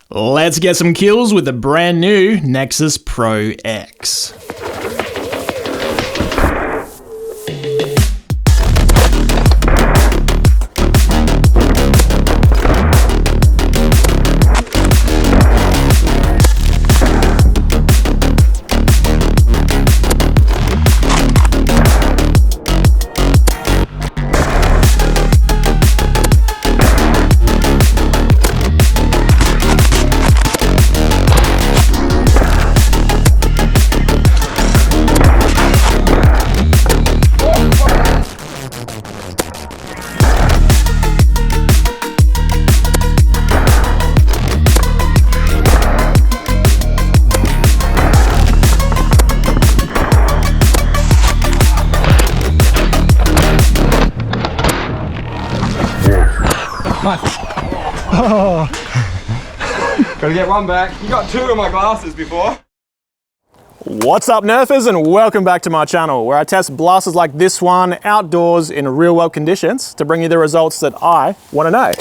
Let's get some kills with the brand new Nexus Pro X. Oh. Gotta get one back. You got two of my glasses before. What's up, Nerfers, and welcome back to my channel, where I test blasters like this one outdoors in real world conditions to bring you the results that I want to know.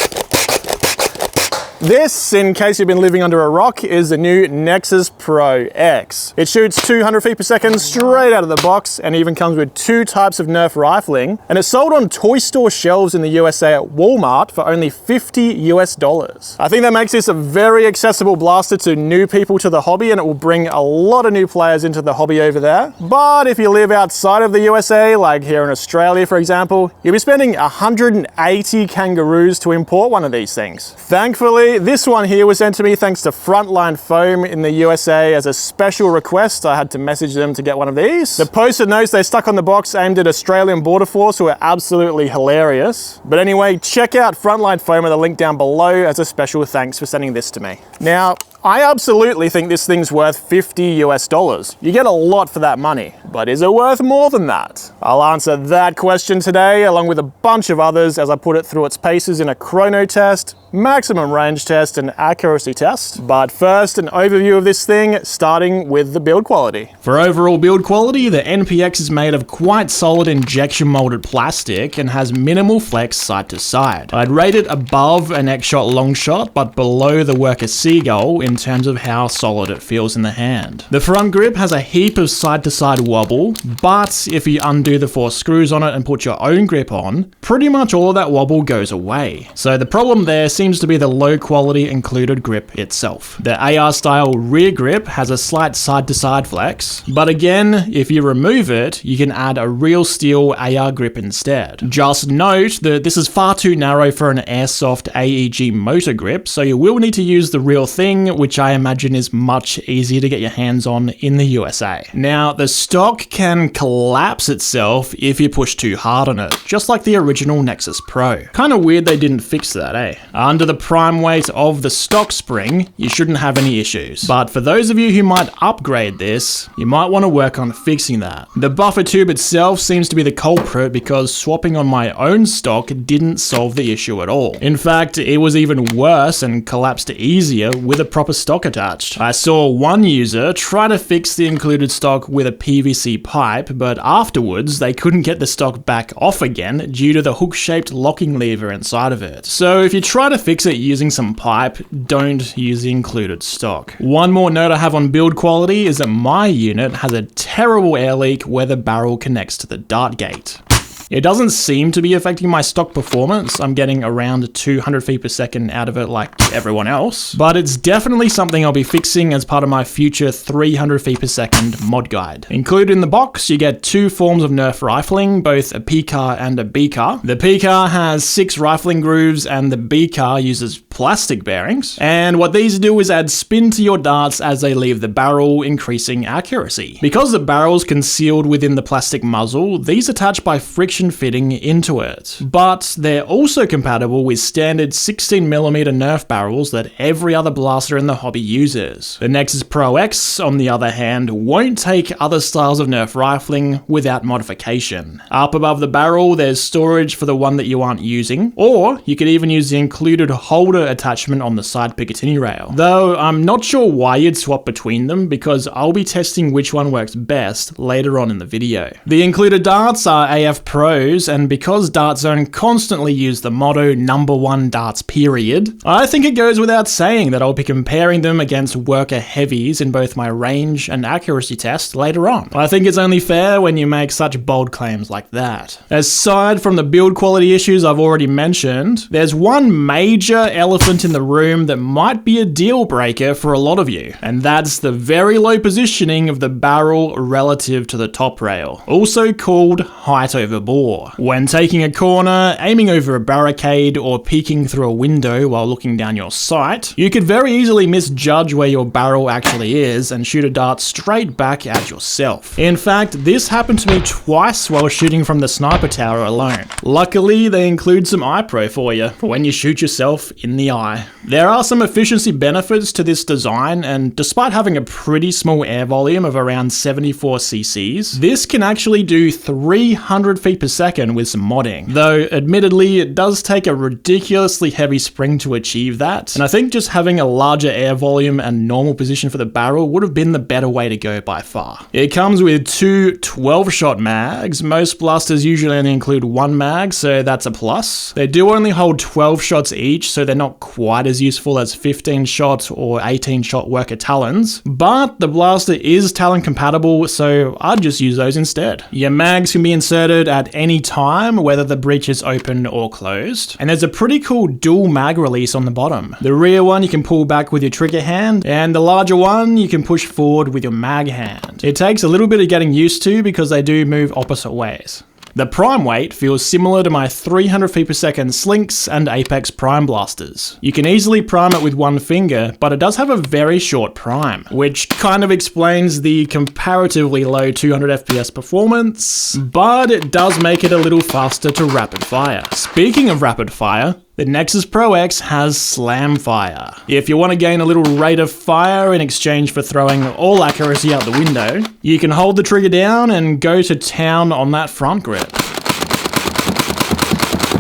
This, in case you've been living under a rock, is the new Nexus Pro X. It shoots 200 feet per second straight out of the box and even comes with two types of Nerf rifling, and it's sold on toy store shelves in the USA at Walmart for only $50 US. I think that makes this a very accessible blaster to new people to the hobby, and it will bring a lot of new players into the hobby over there. But if you live outside of the USA, like here in Australia for example, you'll be spending 180 kangaroos to import one of these things. Thankfully, this one here was sent to me thanks to Frontline Foam in the USA as a special request. I had to message them to get one of these. The post-it notes they stuck on the box aimed at Australian Border Force were absolutely hilarious. But anyway, check out Frontline Foam at the link down below as a special thanks for sending this to me. Now, I absolutely think this thing's worth $50 US. You get a lot for that money, but is it worth more than that? I'll answer that question today, along with a bunch of others as I put it through its paces in a chrono test, maximum range test, and accuracy test. But first, an overview of this thing, starting with the build quality. For overall build quality, the NPX is made of quite solid injection molded plastic and has minimal flex side to side. I'd rate it above an X-Shot long shot, but below the Worker Seagull in terms of how solid it feels in the hand. The front grip has a heap of side to side wobble, but if you undo the 4 screws on it and put your own grip on, pretty much all of that wobble goes away. So the problem there seems to be the low quality included grip itself. The AR style rear grip has a slight side to side flex, but again, if you remove it, you can add a real steel AR grip instead. Just note that this is far too narrow for an airsoft AEG motor grip, so you will need to use the real thing, which I imagine is much easier to get your hands on in the USA. Now, the stock can collapse itself if you push too hard on it, just like the original Nexus Pro. Kinda weird they didn't fix that, eh? Under the prime weight of the stock spring, you shouldn't have any issues. But for those of you who might upgrade this, you might want to work on fixing that. The buffer tube itself seems to be the culprit because swapping on my own stock didn't solve the issue at all. In fact, it was even worse and collapsed easier with a proper stock attached. I saw one user try to fix the included stock with a PVC pipe, but afterwards they couldn't get the stock back off again due to the hook-shaped locking lever inside of it. So if you try to fix it using some pipe, don't use the included stock. One more note I have on build quality is that my unit has a terrible air leak where the barrel connects to the dart gate. It doesn't seem to be affecting my stock performance. I'm getting around 200 feet per second out of it like everyone else, but it's definitely something I'll be fixing as part of my future 300 feet per second mod guide. Included in the box, you get 2 forms of Nerf rifling, both a P-car and a B-car. The P-car has 6 rifling grooves and the B-car uses plastic bearings, and what these do is add spin to your darts as they leave the barrel, increasing accuracy. Because the barrel's concealed within the plastic muzzle, these attach by friction fitting into it. But they're also compatible with standard 16mm Nerf barrels that every other blaster in the hobby uses. The Nexus Pro X, on the other hand, won't take other styles of Nerf rifling without modification. Up above the barrel, there's storage for the one that you aren't using, or you could even use the included holder attachment on the side Picatinny rail. Though I'm not sure why you'd swap between them, because I'll be testing which one works best later on in the video. The included darts are AF Pro pros, and because Dart Zone constantly use the motto #1 darts period, I think it goes without saying that I'll be comparing them against worker heavies in both my range and accuracy test later on. I think it's only fair when you make such bold claims like that. Aside from the build quality issues I've already mentioned, there's one major elephant in the room that might be a deal breaker for a lot of you, and that's the very low positioning of the barrel relative to the top rail, also called height over bore. When taking a corner, aiming over a barricade, or peeking through a window while looking down your sight, you could very easily misjudge where your barrel actually is and shoot a dart straight back at yourself. In fact, this happened to me twice while shooting from the sniper tower alone. Luckily, they include some eye pro for you, for when you shoot yourself in the eye. There are some efficiency benefits to this design, and despite having a pretty small air volume of around 74 cc's, this can actually do 300 feet per second with some modding. Though, admittedly, it does take a ridiculously heavy spring to achieve that, and I think just having a larger air volume and normal position for the barrel would have been the better way to go by far. It comes with two 12-shot mags. Most blasters usually only include one mag, so that's a plus. They do only hold 12 shots each, so they're not quite as useful as 15-shot or 18-shot worker Talons, but the blaster is Talon compatible, so I'd just use those instead. Your mags can be inserted at any time, whether the breech is open or closed, and there's a pretty cool dual mag release on the bottom. The rear one you can pull back with your trigger hand, and the larger one you can push forward with your mag hand. It takes a little bit of getting used to because they do move opposite ways. The prime weight feels similar to my 300 feet per second Slinks and Apex prime blasters. You can easily prime it with one finger, but it does have a very short prime, which kind of explains the comparatively low 200 FPS performance, but it does make it a little faster to rapid fire. Speaking of rapid fire, the Nexus Pro X has slam fire. If you want to gain a little rate of fire in exchange for throwing all accuracy out the window, you can hold the trigger down and go to town on that front grip.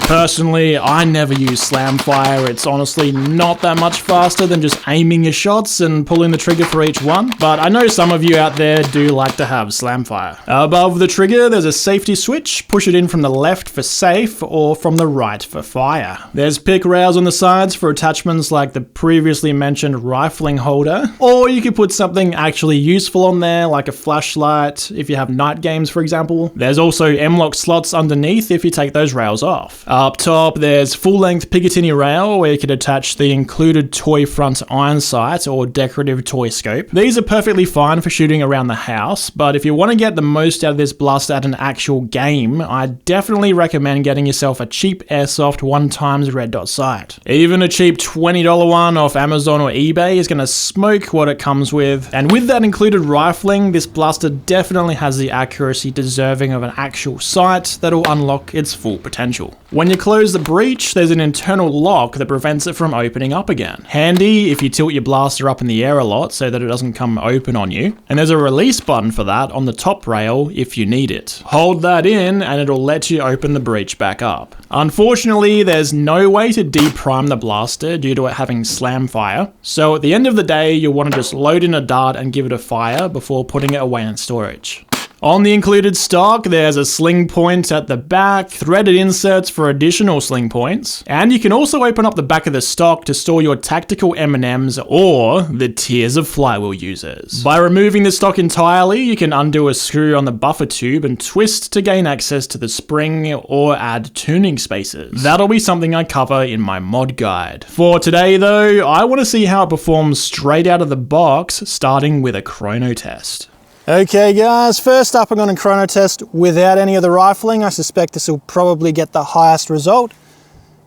Personally, I never use slam fire. It's honestly not that much faster than just aiming your shots and pulling the trigger for each one, but I know some of you out there do like to have slam fire. Above the trigger, there's a safety switch. Push it in from the left for safe or from the right for fire. There's pick rails on the sides for attachments like the previously mentioned rifling holder, or you could put something actually useful on there like a flashlight if you have night games, for example. There's also M-lock slots underneath if you take those rails off. Up top, there's full-length Picatinny rail where you can attach the included toy front iron sight or decorative toy scope. These are perfectly fine for shooting around the house, but if you want to get the most out of this blaster at an actual game, I definitely recommend getting yourself a cheap airsoft 1x red dot sight. Even a cheap $20 one off Amazon or eBay is going to smoke what it comes with, and with that included rifling, this blaster definitely has the accuracy deserving of an actual sight that'll unlock its full potential. When you close the breech, there's an internal lock that prevents it from opening up again. Handy if you tilt your blaster up in the air a lot so that it doesn't come open on you. And there's a release button for that on the top rail if you need it. Hold that in and it'll let you open the breech back up. Unfortunately, there's no way to deprime the blaster due to it having slam fire. So at the end of the day, you'll want to just load in a dart and give it a fire before putting it away in storage. On the included stock, there's a sling point at the back, threaded inserts for additional sling points, and you can also open up the back of the stock to store your tactical M&Ms or the tiers of flywheel users. By removing the stock entirely, you can undo a screw on the buffer tube and twist to gain access to the spring or add tuning spaces. That'll be something I cover in my mod guide. For today though, I want to see how it performs straight out of the box, starting with a chrono test. Okay guys, first up I'm going to chrono test without any of the rifling. I suspect this will probably get the highest result.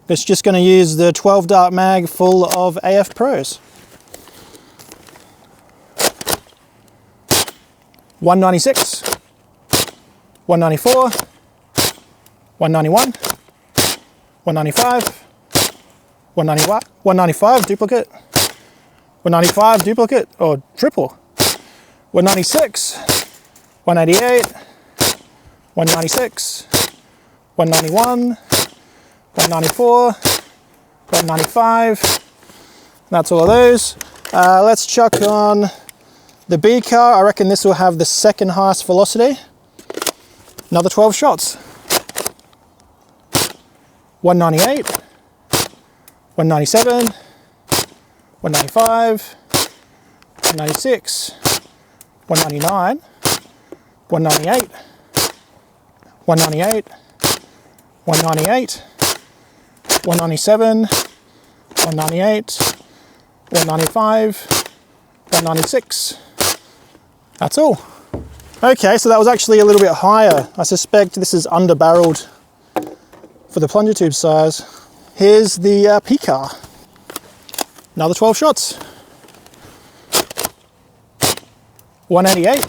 It's just going to use the 12 dart mag full of AF Pros. 196, 194, 191, 195, 195 duplicate, 195 duplicate or triple. 196, 188, 196, 191, 194, 195. That's all of those. Let's chuck on the B car. I reckon this will have the second highest velocity. Another 12 shots. 198, 197, 195, 196, 199, 198, 198, 198, 197, 198, 195, 196. That's all. Okay, so that was actually a little bit higher. I suspect this is under-barreled for the plunger tube size. Here's the P-car. Another 12 shots. 188,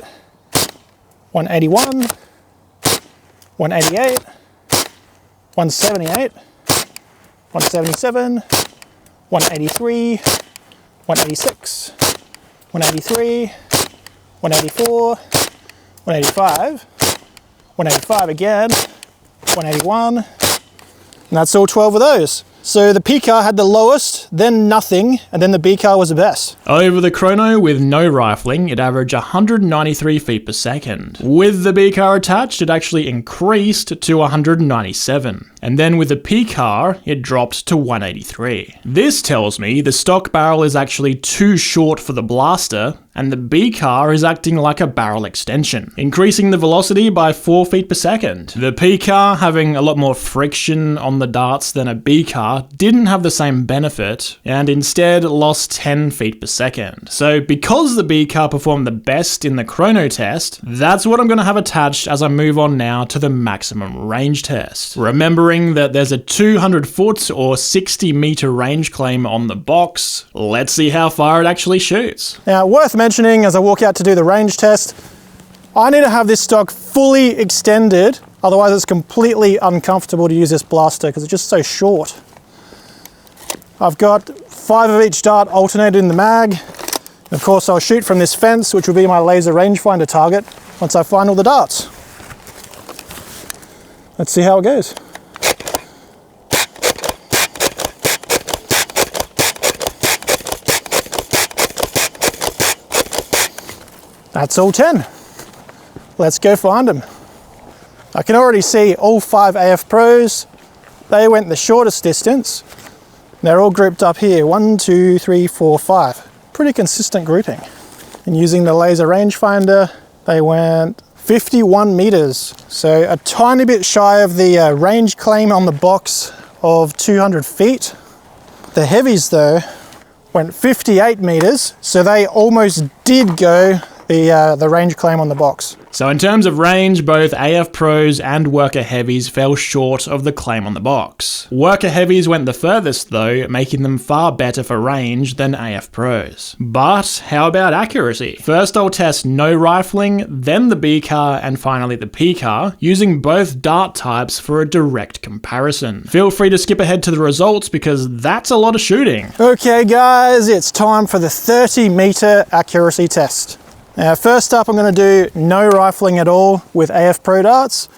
181, 188, 178, 177, 183, 186, 183, 184, 185, 185 again, 181, and that's all 12 of those. So the P car had the lowest, then nothing, and then the B car was the best. Over the Chrono with no rifling, it averaged 193 feet per second. With the B car attached, it actually increased to 197. And then with the P car, it dropped to 183. This tells me the stock barrel is actually too short for the blaster, and the B car is acting like a barrel extension, increasing the velocity by 4 feet per second. The P car, having a lot more friction on the darts than a B car, didn't have the same benefit, and instead lost 10 feet per second. So because the B car performed the best in the Chrono Test, that's what I'm going to have attached as I move on now to the maximum range test. Remembering that there's a 200 foot or 60 meter range claim on the box, let's see how far it actually shoots. Now, worth mentioning as I walk out to do the range test, I need to have this stock fully extended, otherwise it's completely uncomfortable to use this blaster because it's just so short. I've got 5 of each dart alternated in the mag. Of course, I'll shoot from this fence, which will be my laser rangefinder target once I find all the darts. Let's see how it goes. That's all 10. Let's go find them. I can already see all 5 AF Pros. They went the shortest distance. They're all grouped up here. 1, 2, 3, 4, 5. Pretty consistent grouping. And using the laser rangefinder, they went 51 meters. So a tiny bit shy of the range claim on the box of 200 feet. The heavies though went 58 meters. So they almost did go the range claim on the box. So in terms of range, both AF Pros and Worker Heavies fell short of the claim on the box. Worker Heavies went the furthest though, making them far better for range than AF Pros. But how about accuracy? First I'll test no rifling, then the B car, and finally the P car, using both dart types for a direct comparison. Feel free to skip ahead to the results because that's a lot of shooting. Okay guys, it's time for the 30 meter accuracy test. Now first up I'm going to do no rifling at all with AF Pro darts.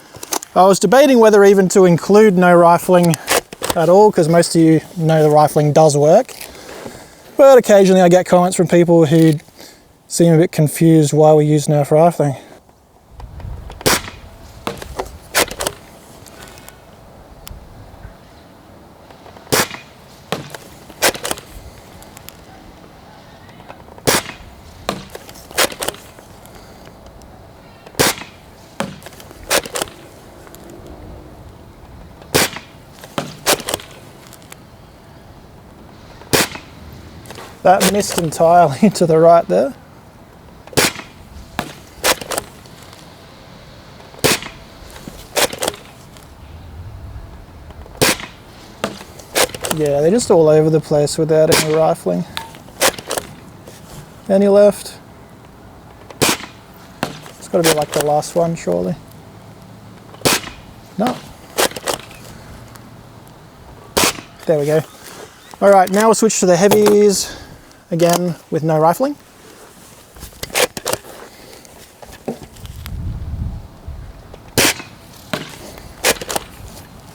I was debating whether even to include no rifling at all because most of you know the rifling does work. But occasionally I get comments from people who seem a bit confused why we use Nerf rifling. That missed entirely to the right there. Yeah, they're just all over the place without any rifling. Any left? It's got to be like the last one, surely. No. There we go. All right, now we'll switch to the heavies. Again, with no rifling.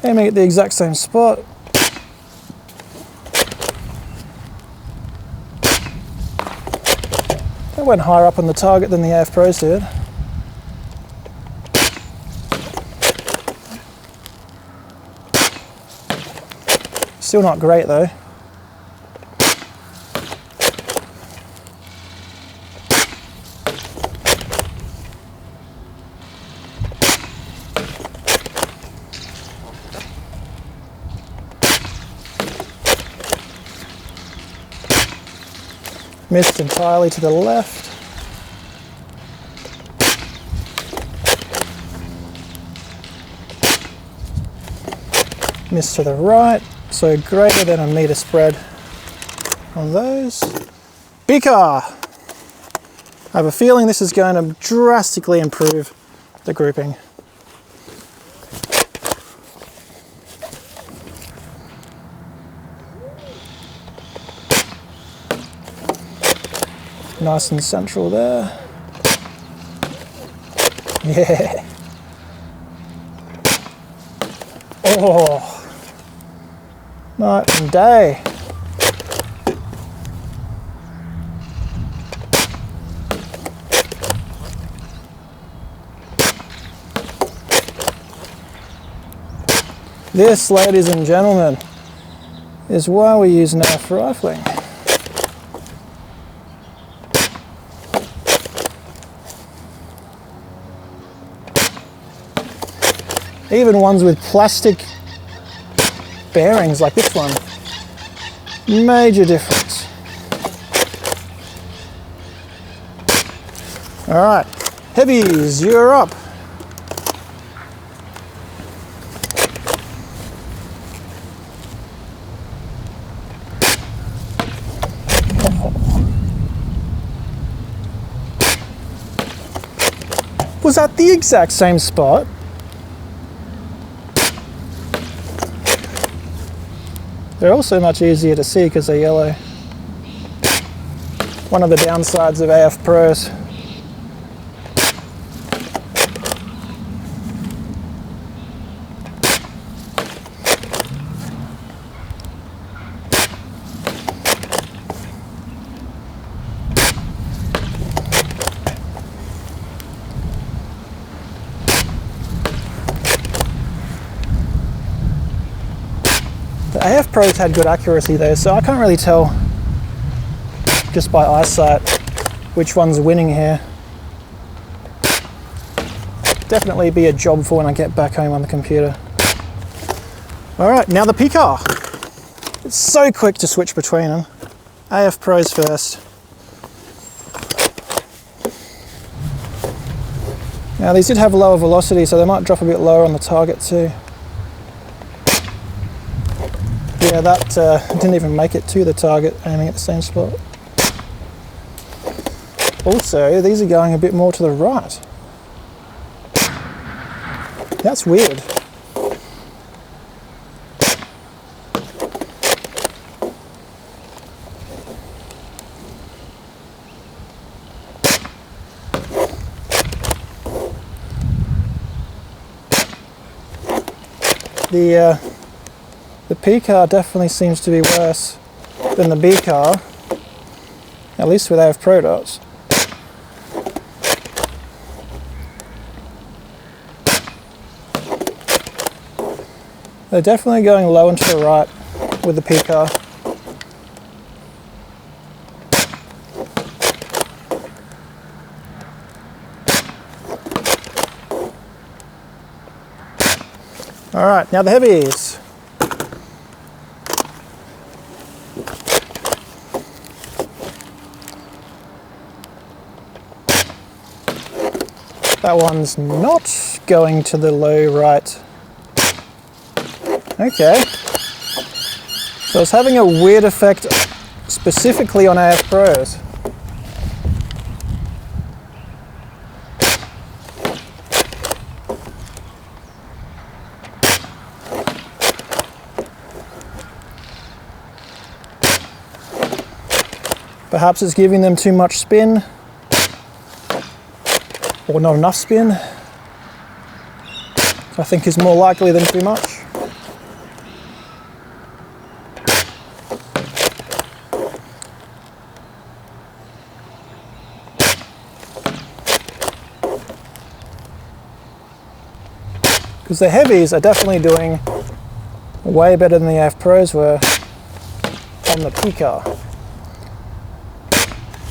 Aiming at the exact same spot. That went higher up on the target than the AF Pros did. Still not great though. Missed entirely to the left. Missed to the right, so greater than a meter spread on those. Beaker! I have a feeling this is going to drastically improve the grouping. Nice and central there. Yeah. Oh, night and day. This, ladies and gentlemen, is why we use Nerf rifling. Even ones with plastic bearings like this one, major difference. All right, heavies, you're up. Was that the exact same spot? They're also much easier to see because they're yellow. One of the downsides of AF Pros. The AF Pros had good accuracy though, so I can't really tell just by eyesight which one's winning here. Definitely be a job for when I get back home on the computer. All right, now the Picar. It's so quick to switch between them. AF Pros first. Now these did have lower velocity, so they might drop a bit lower on the target too. Yeah, that didn't even make it to the target, aiming at the same spot. Also, these are going a bit more to the right. That's weird. The P-car definitely seems to be worse than the B-car, at least with AF Pro dots. They're definitely going low and to the right with the P-car. All right, now the heavies. That one's not going to the low right. Okay. So it's having a weird effect specifically on AF Pros. Perhaps it's giving them too much spin, or not enough spin. I think is more likely than too much. Because the heavies are definitely doing Way better than the AF Pros were on the PCAR.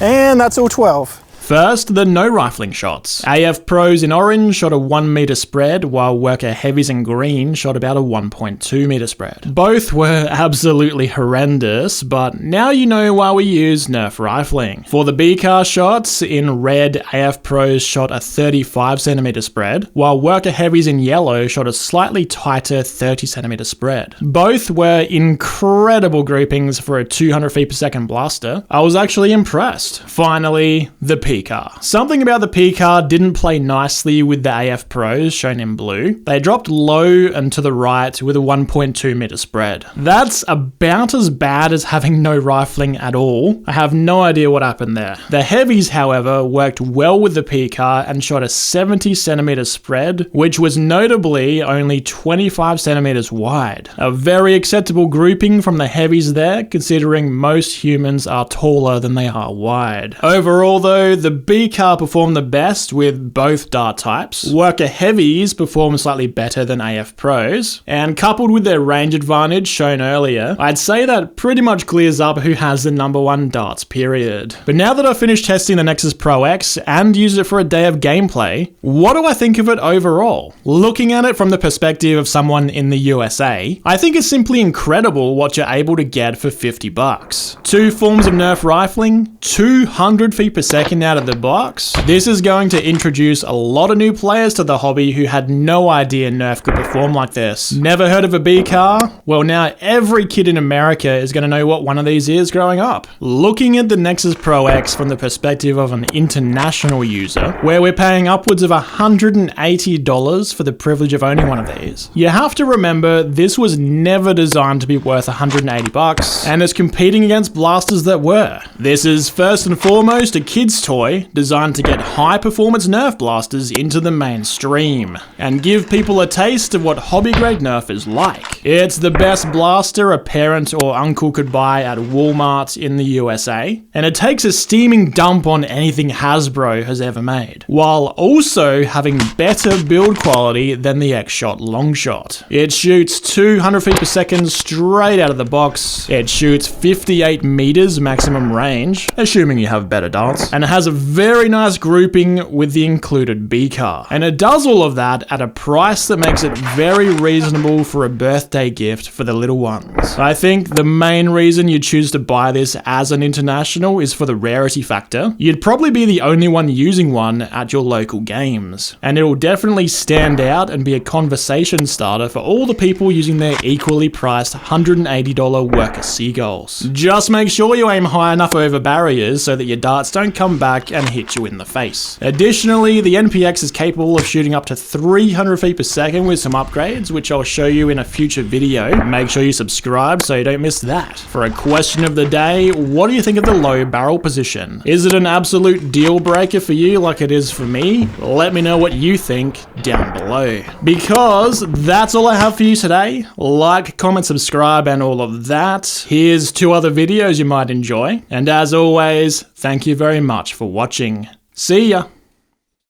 And that's all 12. First, the no rifling shots. AF Pros in orange shot a 1 meter spread, while Worker Heavies in green shot about a 1.2 meter spread. Both were absolutely horrendous, but now you know why we use Nerf rifling. For the BCAR shots, in red, AF Pros shot a 35 centimeter spread, while Worker Heavies in yellow shot a slightly tighter 30 centimeter spread. Both were incredible groupings for a 200 feet per second blaster. I was actually impressed. Finally, the PCAR. Something about the PCAR didn't play nicely with the AF Pros shown in blue. They dropped low and to the right with a 1.2 meter spread. That's about as bad as having no rifling at all. I have no idea what happened there. The Heavies, however, worked well with the PCAR and shot a 70 centimeter spread, which was notably only 25 centimeters wide. A very acceptable grouping from the Heavies there, considering most humans are taller than they are wide. Overall though, the BCAR performed the best with both dart types. Worker Heavies performed slightly better than AF Pros, and coupled with their range advantage shown earlier, I'd say that pretty much clears up who has the #1 darts period. But now that I've finished testing the Nexus Pro X and used it for a day of gameplay, what do I think of it overall? Looking at it from the perspective of someone in the USA, I think it's simply incredible what you're able to get for $50. 2 forms of Nerf rifling, 200 feet per second out of the box. This is going to introduce a lot of new players to the hobby who had no idea Nerf could perform like this. Never heard of a BCAR? Well, now every kid in America is going to know what one of these is growing up. Looking at the Nexus Pro X from the perspective of an international user, where we're paying upwards of $180 for the privilege of owning one of these, you have to remember this was never designed to be worth $180 and is competing against blasters that were. This is first and foremost a kid's toy designed to get high-performance Nerf blasters into the mainstream and give people a taste of what hobby-grade Nerf is like. It's the best blaster a parent or uncle could buy at Walmart in the USA, and it takes a steaming dump on anything Hasbro has ever made, while also having better build quality than the X-Shot Longshot. It shoots 200 feet per second straight out of the box, it shoots 58 meters maximum range, assuming you have better darts, and it has a very nice grouping with the included BCAR. And it does all of that at a price that makes it very reasonable for a birthday gift for the little ones. I think the main reason you choose to buy this as an international is for the rarity factor. You'd probably be the only one using one at your local games, and it will definitely stand out and be a conversation starter for all the people using their equally priced $180 Worker Seagulls. Just make sure you aim high enough over barriers so that your darts don't come back and hit you in the face. Additionally, the NPX is capable of shooting up to 300 feet per second with some upgrades, which I'll show you in a future video. Make sure you subscribe so you don't miss that. For a question of the day, what do you think of the low barrel position? Is it an absolute deal breaker for you like it is for me? Let me know what you think down below. Because that's all I have for you today. Like, comment, subscribe, and all of that. Here's 2 other videos you might enjoy. And as always, thank you very much for watching. See ya!